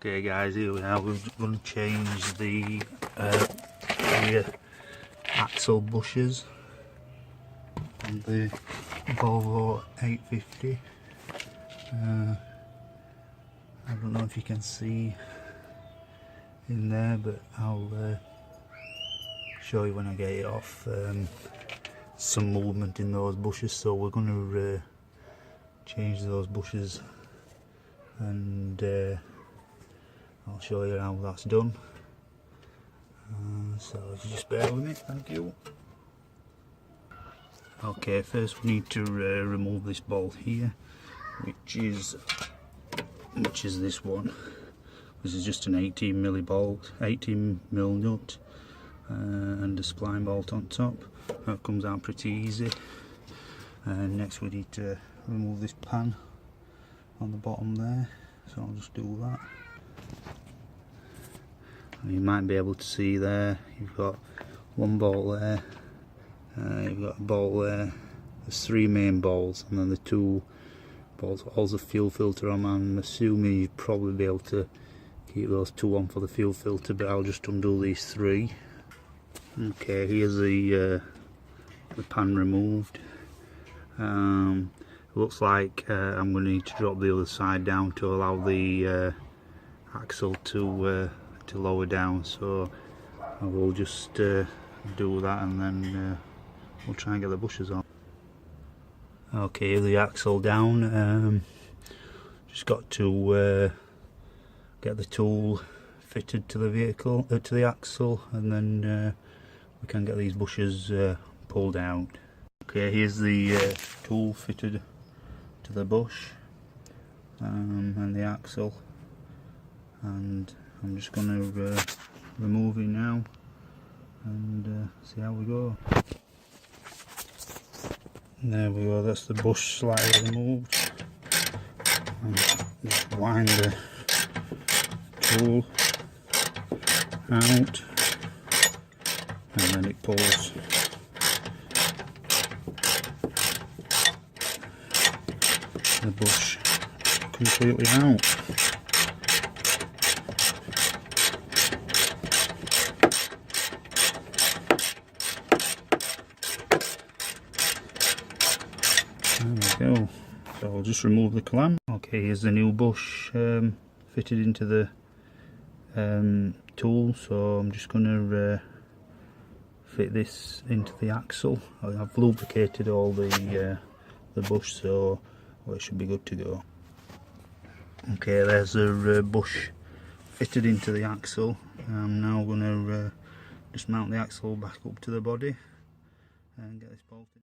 Okay guys, here we are. We're going to change the rear axle bushes on the Volvo 850. I don't know if you can see in there, but I'll show you when I get it off. Some movement in those bushes, so we're going to change those bushes, and I'll show you how that's done. So if you just bear with me, thank you. Okay, first we need to remove this bolt here, which is this one. This is just an 18mm bolt, 18mm nut, and a spline bolt on top. That comes out pretty easy. Next we need to remove this pan on the bottom there, so I'll just do that. And you might be able to see there, you've got one bolt there, you've got a bolt there. There's three main bolts, and then the two bolts holds a fuel filter on. I'm assuming you'd probably be able to keep those two on for the fuel filter, but I'll just undo these three. Okay, here's the pan removed. Looks like I'm going to need to drop the other side down to allow the axle to lower down, so I will just do that, and then we'll try and get the bushes on. Okay, the axle down. Just got to get the tool fitted to the vehicle, to the axle, and then we can get these bushes pulled out. Okay, here's the tool fitted to the bush and the axle, and I'm just going to remove it now and see how we go. And there we go, that's the bush slightly removed. And just wind the tool out, and then it pulls the bush completely out. There we go. So I'll just remove the clamp. Okay, here's the new bush fitted into the tool, so I'm just going to fit this into the axle. I've lubricated all the bush, so it should be good to go. Okay, there's the bush fitted into the axle. I'm now going to just mount the axle back up to the body and get this bolted.